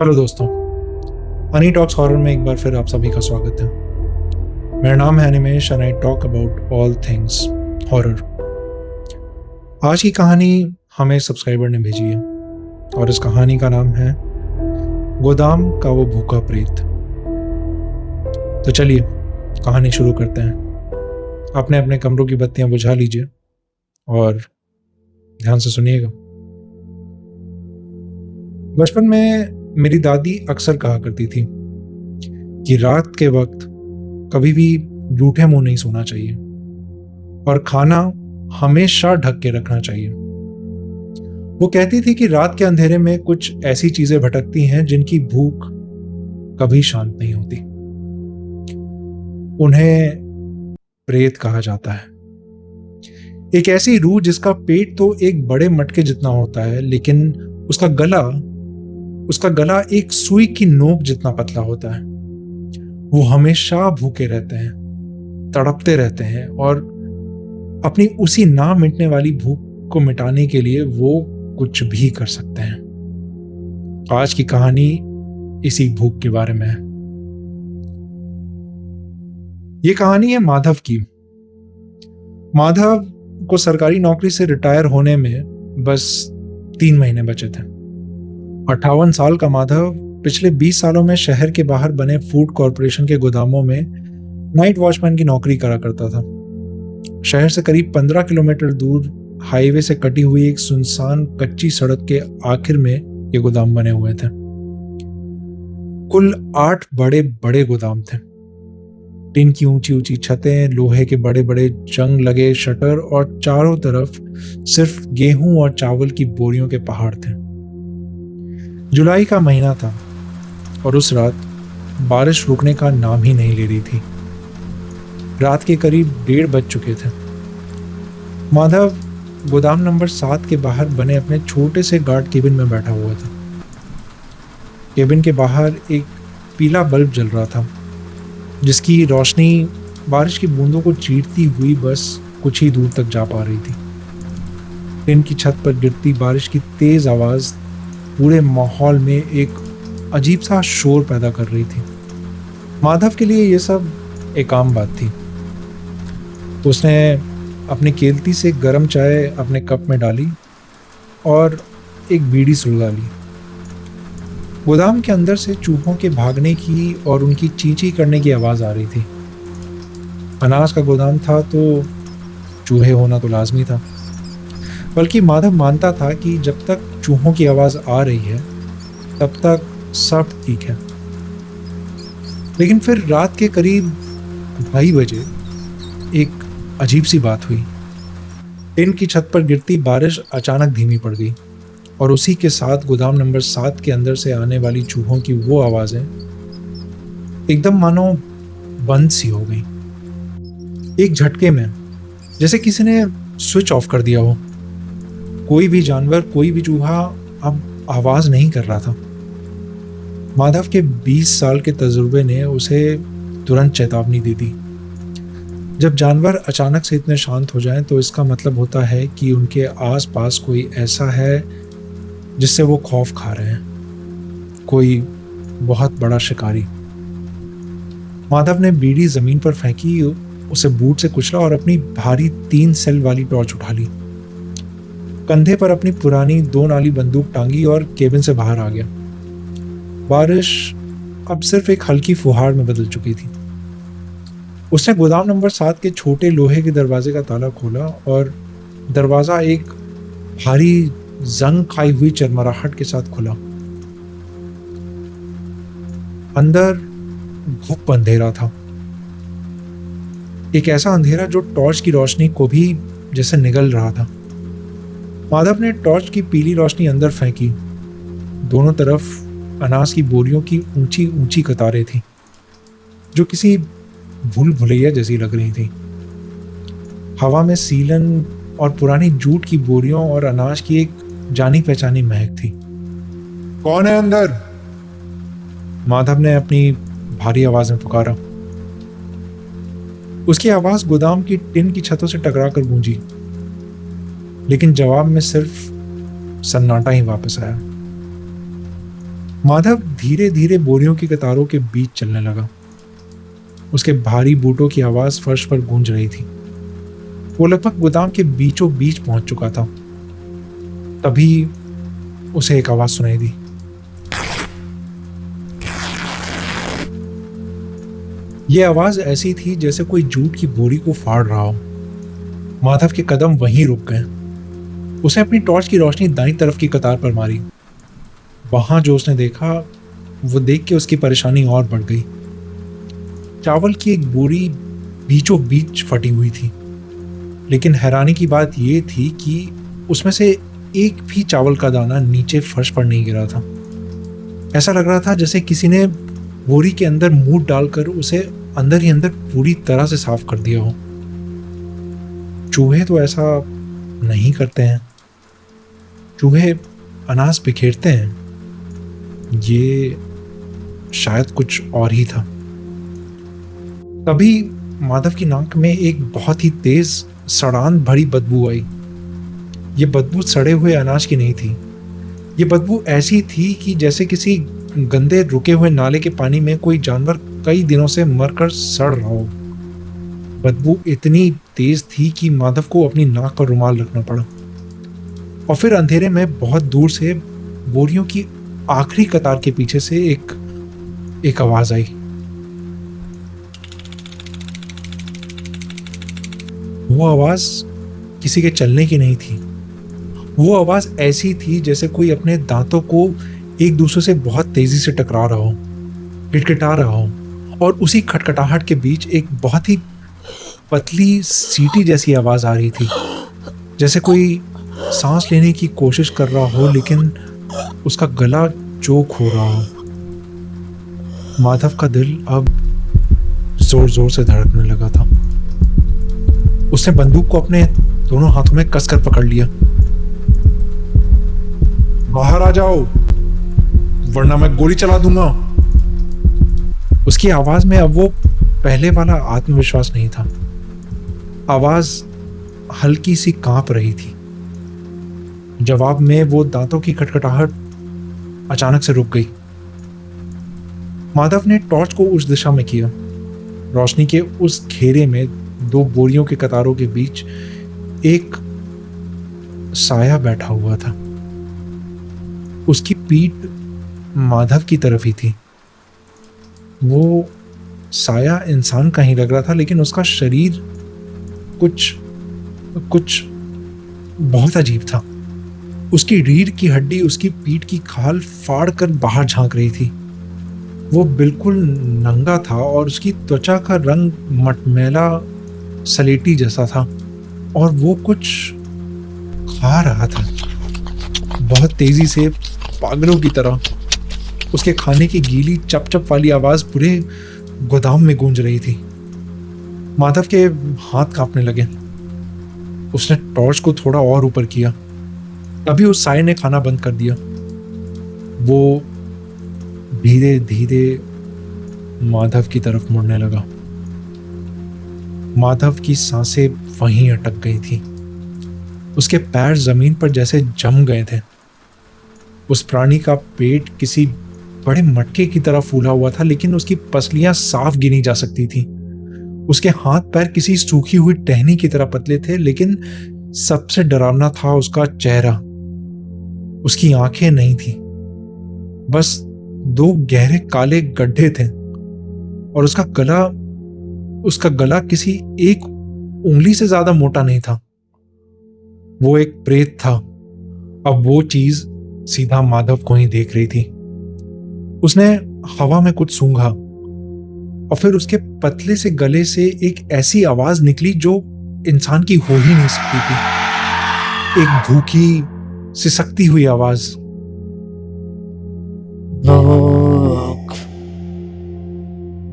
Hello दोस्तों, Honey talks horror में एक बार फिर आप सभी का स्वागत है। मेरा नाम है Animesh and I talk about all things horror. आज की कहानी हमें सब्सक्राइबर ने भेजी है और इस कहानी का नाम है गोदाम का वो भूखा प्रेत। तो चलिए कहानी शुरू करते हैं। अपने अपने कमरों की बत्तियां बुझा लीजिए और ध्यान से सुनिएगा। बचपन में मेरी दादी अक्सर कहा करती थी कि रात के वक्त कभी भी जूठे मुंह नहीं सोना चाहिए और खाना हमेशा ढक के रखना चाहिए। वो कहती थी कि रात के अंधेरे में कुछ ऐसी चीजें भटकती हैं जिनकी भूख कभी शांत नहीं होती। उन्हें प्रेत कहा जाता है। एक ऐसी रूह जिसका पेट तो एक बड़े मटके जितना होता है, लेकिन उसका गला एक सुई की नोक जितना पतला होता है। वो हमेशा भूखे रहते हैं, तड़पते रहते हैं और अपनी उसी ना मिटने वाली भूख को मिटाने के लिए वो कुछ भी कर सकते हैं। आज की कहानी इसी भूख के बारे में है। ये कहानी है माधव की। माधव को सरकारी नौकरी से रिटायर होने में बस 3 महीने बचे थे। 58 साल का माधव पिछले 20 सालों में शहर के बाहर बने फूड कॉरपोरेशन के गोदामों में नाइट वॉचमैन की नौकरी करा करता था। शहर से करीब 15 किलोमीटर दूर हाईवे से कटी हुई एक सुनसान कच्ची सड़क के आखिर में ये गोदाम बने हुए थे। कुल 8 बड़े बड़े गोदाम थे। टिन की ऊंची ऊंची छतें, लोहे के बड़े बड़े जंग लगे शटर और चारों तरफ सिर्फ गेहूं और चावल की बोरियों के पहाड़ थे। जुलाई का महीना था और उस रात बारिश रुकने का नाम ही नहीं ले रही थी। रात के करीब 1:30 बज चुके थे। माधव गोदाम नंबर 7 के बाहर बने अपने छोटे से गार्ड केबिन में बैठा हुआ था। केबिन के बाहर एक पीला बल्ब जल रहा था, जिसकी रोशनी बारिश की बूंदों को चीरती हुई बस कुछ ही दूर तक जा पा रही थी। टिन की छत पर गिरती बारिश की तेज आवाज पूरे माहौल में एक अजीब सा शोर पैदा कर रही थी। माधव के लिए यह सब एक आम बात थी। उसने अपनी केतली से गर्म चाय अपने कप में डाली और एक बीड़ी सुलगा ली। गोदाम के अंदर से चूहों के भागने की और उनकी चींची करने की आवाज आ रही थी। अनाज का गोदाम था तो चूहे होना तो लाजमी था, बल्कि माधव मानता था कि जब तक चूहों की आवाज आ रही है तब तक सब ठीक है। लेकिन फिर रात के करीब 2:30 बजे एक अजीब सी बात हुई। टिन की छत पर गिरती बारिश अचानक धीमी पड़ गई और उसी के साथ गोदाम नंबर 7 के अंदर से आने वाली चूहों की वो आवाजें एकदम मानो बंद सी हो गई। एक झटके में, जैसे किसी ने स्विच ऑफ कर दिया हो। कोई भी जानवर, कोई भी चूहा अब आवाज नहीं कर रहा था। माधव के 20 साल के तजुर्बे ने उसे तुरंत चेतावनी दे दी। जब जानवर अचानक से इतने शांत हो जाएं तो इसका मतलब होता है कि उनके आसपास कोई ऐसा है जिससे वो खौफ खा रहे हैं, कोई बहुत बड़ा शिकारी। माधव ने बीड़ी जमीन पर फेंकी, उसे बूट से कुचला और अपनी भारी 3 सेल वाली टॉर्च उठा ली। कंधे पर अपनी पुरानी 2 नाली बंदूक टांगी और केबिन से बाहर आ गया। बारिश अब सिर्फ एक हल्की फुहार में बदल चुकी थी। उसने गोदाम नंबर 7 के छोटे लोहे के दरवाजे का ताला खोला और दरवाजा एक भारी जंग खाई हुई चरमराहट के साथ खुला। अंदर घुप अंधेरा था, एक ऐसा अंधेरा जो टॉर्च की रोशनी को भी जैसे निगल रहा था। माधव ने टॉर्च की पीली रोशनी अंदर फेंकी। दोनों तरफ अनाज की बोरियों की ऊंची ऊंची कतारें थी, जो किसी भूल भुलैया जैसी लग रही थी। हवा में सीलन और पुरानी जूट की बोरियों और अनाज की एक जानी पहचानी महक थी। कौन है अंदर? माधव ने अपनी भारी आवाज में पुकारा। उसकी आवाज गोदाम की टिन की छतों से टकराकर गूंजी, लेकिन जवाब में सिर्फ सन्नाटा ही वापस आया। माधव धीरे धीरे बोरियों की कतारों के बीच चलने लगा। उसके भारी बूटों की आवाज फर्श पर गूंज रही थी। वो लगभग गोदाम के बीचों बीच पहुंच चुका था। तभी उसे एक आवाज सुनाई दी। ये आवाज ऐसी थी जैसे कोई जूट की बोरी को फाड़ रहा हो। माधव के कदम वहीं रुक गए। उसने अपनी टॉर्च की रोशनी दाईं तरफ की कतार पर मारी। वहां जो उसने देखा, वो देख के उसकी परेशानी और बढ़ गई। चावल की एक बोरी बीचों बीच फटी हुई थी, लेकिन हैरानी की बात यह थी कि उसमें से एक भी चावल का दाना नीचे फर्श पर नहीं गिरा था। ऐसा लग रहा था जैसे किसी ने बोरी के अंदर मुंह डालकर उसे अंदर ही अंदर पूरी तरह से साफ कर दिया हो। चूहे तो ऐसा नहीं करते हैं। चूहे अनाज बिखेरते हैं। ये शायद कुछ और ही था। तभी माधव की नाक में एक बहुत ही तेज सड़ान भरी बदबू आई। ये बदबू सड़े हुए अनाज की नहीं थी। ये बदबू ऐसी थी कि जैसे किसी गंदे रुके हुए नाले के पानी में कोई जानवर कई दिनों से मरकर सड़ रहा हो। बदबू इतनी तेज थी कि माधव को अपनी नाक पर रुमाल रखना पड़ा। और फिर अंधेरे में बहुत दूर से बोरियों की आखिरी कतार के पीछे से एक आवाज आई। वो आवाज किसी के चलने की नहीं थी। वो आवाज ऐसी थी जैसे कोई अपने दांतों को एक दूसरे से बहुत तेजी से टकरा रहा हो, किटकिटा रहा हो, और उसी खटखटाहट के बीच एक बहुत ही पतली सीटी जैसी आवाज आ रही थी, जैसे कोई सांस लेने की कोशिश कर रहा हो लेकिन उसका गला चोक हो रहा हो। माधव का दिल अब जोर जोर से धड़कने लगा था। उसने बंदूक को अपने दोनों हाथों में कसकर पकड़ लिया। बाहर आ जाओ, वरना मैं गोली चला दूंगा। उसकी आवाज में अब वो पहले वाला आत्मविश्वास नहीं था। आवाज हल्की सी कांप रही थी। जवाब में वो दांतों की खटखटाहट अचानक से रुक गई। माधव ने टॉर्च को उस दिशा में किया। रोशनी के उस घेरे में दो बोरियों के कतारों के बीच एक साया बैठा हुआ था। उसकी पीठ माधव की तरफ ही थी। वो साया इंसान का ही लग रहा था, लेकिन उसका शरीर कुछ बहुत अजीब था। उसकी रीढ़ की हड्डी उसकी पीठ की खाल फाड़ कर बाहर झांक रही थी। वो बिल्कुल नंगा था और उसकी त्वचा का रंग मटमैला सलेटी जैसा था, और वो कुछ खा रहा था बहुत तेजी से, पागलों की तरह। उसके खाने की गीली चप चप वाली आवाज पूरे गोदाम में गूंज रही थी। माधव के हाथ कांपने लगे। उसने टॉर्च को थोड़ा और ऊपर किया। तभी उस साय ने खाना बंद कर दिया। वो धीरे धीरे माधव की तरफ मुड़ने लगा। माधव की सांसें वहीं अटक गई थी। उसके पैर जमीन पर जैसे जम गए थे। उस प्राणी का पेट किसी बड़े मटके की तरह फूला हुआ था, लेकिन उसकी पसलियां साफ गिनी जा सकती थी। उसके हाथ पैर किसी सूखी हुई टहनी की तरह पतले थे, लेकिन सबसे डरावना था उसका चेहरा। उसकी आंखें नहीं थी, बस दो गहरे काले गड्ढे थे, और उसका गला किसी एक उंगली से ज्यादा मोटा नहीं था। वो एक प्रेत था। अब वो चीज सीधा माधव को ही देख रही थी। उसने हवा में कुछ सूंघा, और फिर उसके पतले से गले से एक ऐसी आवाज निकली जो इंसान की हो ही नहीं सकती थी। एक भूखी सिसकती हुई आवाज। भूख,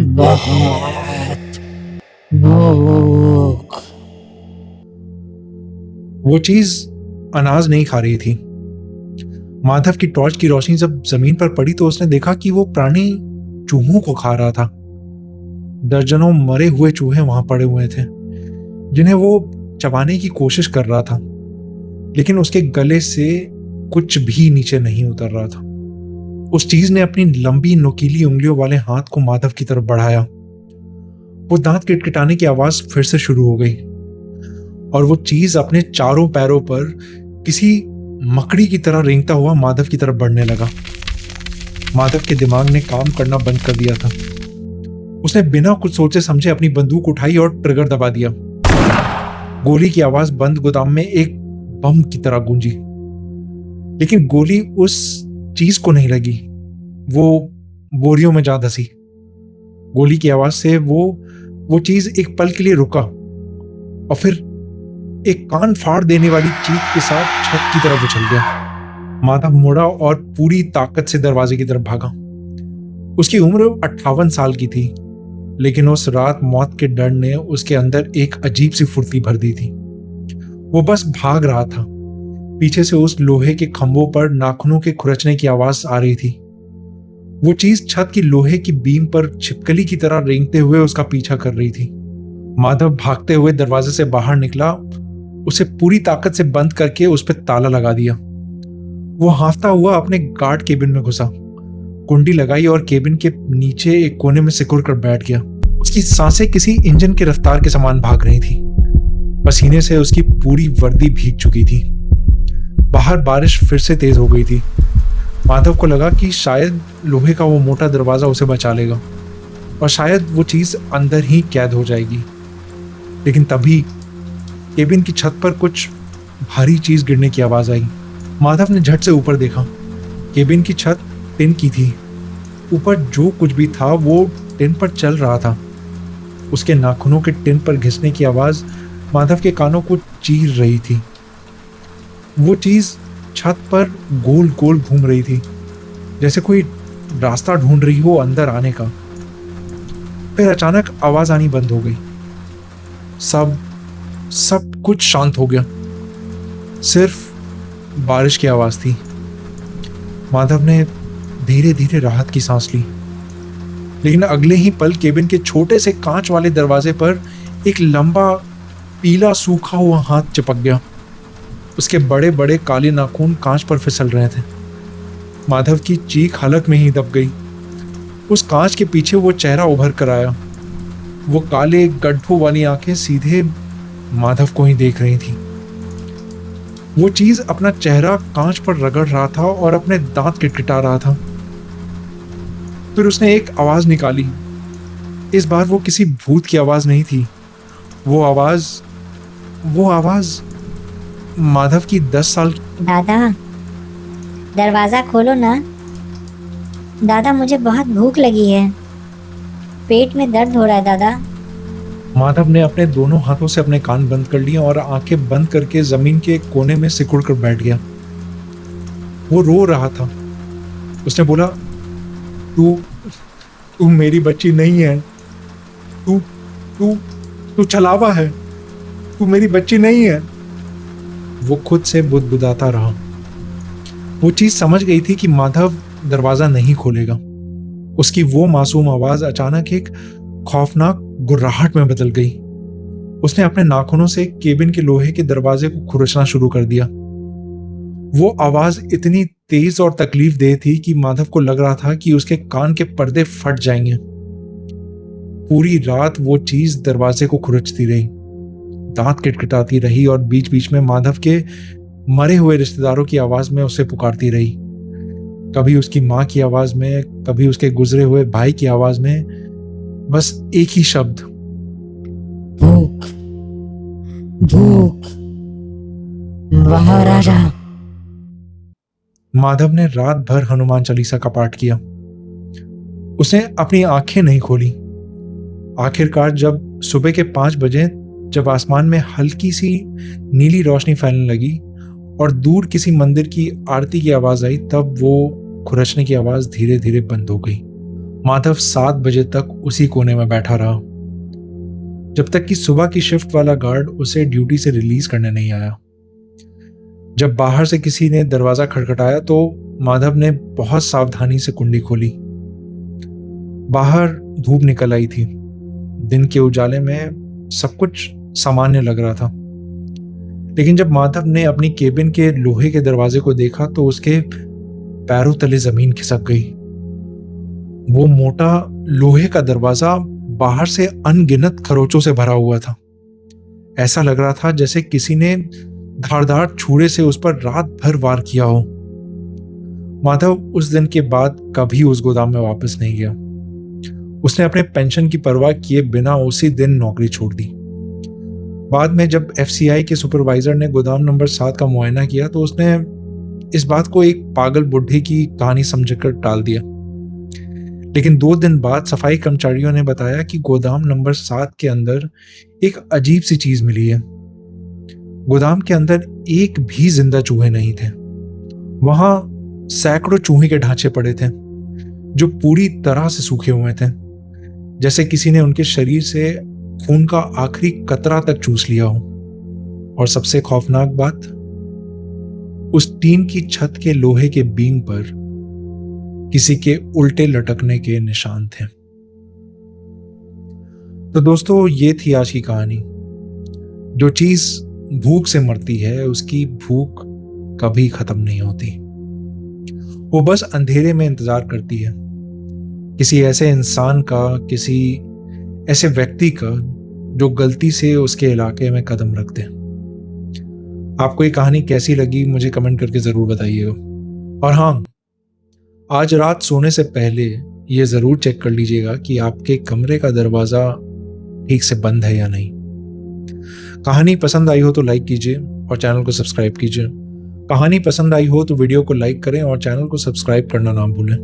बहुत भूख। वो चीज अनाज नहीं खा रही थी। माधव की टॉर्च की रोशनी जब जमीन पर पड़ी तो उसने देखा कि वो प्राणी चूहों को खा रहा था। दर्जनों मरे हुए चूहे वहां पड़े हुए थे, जिन्हें वो चबाने की कोशिश कर रहा था, लेकिन उसके गले से कुछ भी नीचे नहीं उतर रहा था। उस चीज ने अपनी लंबी नुकीली उंगलियों वाले हाथ को माधव की तरफ बढ़ाया। वो दांत किटकिटाने की आवाज फिर से शुरू हो गई और वो चीज अपने चारों पैरों पर किसी मकड़ी की तरह रेंगता हुआ माधव की तरफ बढ़ने लगा। माधव के दिमाग ने काम करना बंद कर दिया था। उसने बिना कुछ सोचे समझे अपनी बंदूक उठाई और ट्रिगर दबा दिया। गोली की आवाज बंद गोदाम में एक बम की तरह गूंजी, लेकिन गोली उस चीज को नहीं लगी। वो बोरियों में जा धसी। गोली की आवाज से वो चीज एक पल के लिए रुका और फिर एक कान फाड़ देने वाली चीख के साथ छत की तरफ उछल गया। माधव मुड़ा और पूरी ताकत से दरवाजे की तरफ भागा। उसकी उम्र 58 साल की थी, लेकिन उस रात मौत के डर ने उसके अंदर एक अजीब सी फुर्ती भर दी थी। वो बस भाग रहा था। पीछे से उस लोहे के खंभों पर नाखूनों के खुरचने की आवाज आ रही थी। वो चीज छत की लोहे की बीम पर छिपकली की तरह रेंगते हुए उसका पीछा कर रही थी। माधव भागते हुए दरवाजे से बाहर निकला, उसे पूरी ताकत से बंद करके उस पर ताला लगा दिया। वो हांफता हुआ अपने गार्ड केबिन में घुसा, कुंडी लगाई और केबिन के नीचे एक कोने में सिकुड़ कर बैठ गया। उसकी सांसें किसी इंजन की रफ्तार के समान भाग रही थी। पसीने से उसकी पूरी वर्दी भीग चुकी थी। बाहर बारिश फिर से तेज हो गई थी। माधव को लगा कि शायद लोहे का वो मोटा दरवाजा उसे बचा लेगा और शायद वो चीज अंदर ही कैद हो जाएगी। लेकिन तभी केबिन की छत पर कुछ भारी चीज गिरने की आवाज आई। माधव ने झट से ऊपर देखा। केबिन की छत टिन की थी। ऊपर जो कुछ भी था वो टिन पर चल रहा था। उसके नाखूनों के टिन पर घिसने की आवाज माधव के कानों को चीर रही थी। वो चीज छत पर गोल गोल घूम रही थी, जैसे कोई रास्ता ढूंढ रही हो अंदर आने का। फिर अचानक आवाज आनी बंद हो गई। सब कुछ शांत हो गया। सिर्फ बारिश की आवाज थी। माधव ने धीरे धीरे राहत की सांस ली, लेकिन अगले ही पल केबिन के छोटे से कांच वाले दरवाजे पर एक लंबा पीला सूखा हुआ हाथ चिपक गया। उसके बड़े बड़े काले नाखून कांच पर फिसल रहे थे। माधव की चीख हलक में ही दब गई। उस कांच के पीछे वो चेहरा उभर कर आया। वो काले गड्ढों वाली आंखें सीधे माधव को ही देख रही थी। वो चीज अपना चेहरा कांच पर रगड़ रहा था और अपने दांत किटकिटा रहा था। फिर उसने एक आवाज निकाली। इस बार वो किसी भूत की आवाज नहीं थी। वो आवाज माधव की 10 साल। दादा, दरवाजा खोलो ना। दादा, मुझे बहुत भूख लगी है। पेट में दर्द हो रहा है दादा। माधव ने अपने दोनों हाथों से अपने कान बंद कर लिए और आंखें बंद करके जमीन के कोने में सिकुड़ कर बैठ गया। वो रो रहा था। उसने बोला, तू मेरी बच्ची नहीं है। तू छलावा है। तू मेरी बच्ची नहीं है। वो खुद से बुदबुदाता रहा। वो चीज समझ गई थी कि माधव दरवाजा नहीं खोलेगा। उसकी वो मासूम आवाज अचानक एक खौफनाक गुर्राहट में बदल गई। उसने अपने नाखूनों से केबिन के लोहे के दरवाजे को खुरचना शुरू कर दिया। वो आवाज इतनी तेज और तकलीफ दे थी कि माधव को लग रहा था कि उसके कान के पर्दे फट जाएंगे। पूरी रात वो चीज दरवाजे को खुरचती रही, दांत किटकिटाती रही और बीच बीच में माधव के मरे हुए रिश्तेदारों की आवाज में उसे पुकारती रही। कभी उसकी माँ की आवाज में, कभी उसके गुजरे हुए भाई की आवाज में, बस एक ही शब्द, भूख भूख, बाहर आ जा। माधव ने रात भर हनुमान चालीसा का पाठ किया। उसने अपनी आंखें नहीं खोली। आखिरकार जब सुबह के 5 बजे, जब आसमान में हल्की सी नीली रोशनी फैलने लगी और दूर किसी मंदिर की आरती की आवाज आई, तब वो खुरचने की आवाज धीरे धीरे बंद हो गई। माधव 7 बजे तक उसी कोने में बैठा रहा, जब तक कि सुबह की शिफ्ट वाला गार्ड उसे ड्यूटी से रिलीज करने नहीं आया। जब बाहर से किसी ने दरवाजा खटखटाया तो माधव ने बहुत सावधानी से कुंडी खोली। बाहर धूप निकल आई थी। दिन के उजाले में सब कुछ सामान्य लग रहा था, लेकिन जब माधव ने अपनी केबिन के लोहे के दरवाजे को देखा तो उसके पैरों तले जमीन खिसक गई। वो मोटा लोहे का दरवाजा बाहर से अनगिनत खरोचों से भरा हुआ था। ऐसा लग रहा था जैसे किसी ने धारदार छुरे से उस पर रात भर वार किया हो। माधव उस दिन के बाद कभी उस गोदाम में वापस नहीं गया। उसने अपने पेंशन की परवाह किए बिना उसी दिन नौकरी छोड़ दी। बाद में जब एफसीआई के सुपरवाइजर ने गोदाम नंबर 7 का मुआयना किया तो उसने इस बात को एक पागल बुढ़े की कहानी समझकर टाल दिया। लेकिन 2 दिन बाद सफाई कर्मचारियों ने बताया कि गोदाम नंबर 7 के अंदर एक अजीब सी चीज मिली है। गोदाम के अंदर एक भी जिंदा चूहे नहीं थे। वहां सैकड़ों चूहे के ढांचे पड़े थे जो पूरी तरह से सूखे हुए थे, जैसे किसी ने उनके शरीर से खून का आखिरी कतरा तक चूस लिया हो। और सबसे खौफनाक बात, उस टीन की छत के लोहे के बीम पर किसी के उल्टे लटकने के निशान थे। तो दोस्तों, ये थी आज की कहानी। जो चीज भूख से मरती है उसकी भूख कभी खत्म नहीं होती। वो बस अंधेरे में इंतजार करती है किसी ऐसे इंसान का, किसी ऐसे व्यक्ति का जो गलती से उसके इलाके में कदम रख दे। आपको ये कहानी कैसी लगी मुझे कमेंट करके जरूर बताइएगा। और हाँ, आज रात सोने से पहले ये जरूर चेक कर लीजिएगा कि आपके कमरे का दरवाजा ठीक से बंद है या नहीं। कहानी पसंद आई हो तो लाइक कीजिए और चैनल को सब्सक्राइब कीजिए। कहानी पसंद आई हो तो वीडियो को लाइक करें और चैनल को सब्सक्राइब करना ना भूलें।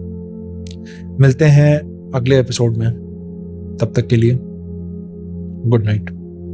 मिलते हैं अगले एपिसोड में। तब तक के लिए गुड नाइट।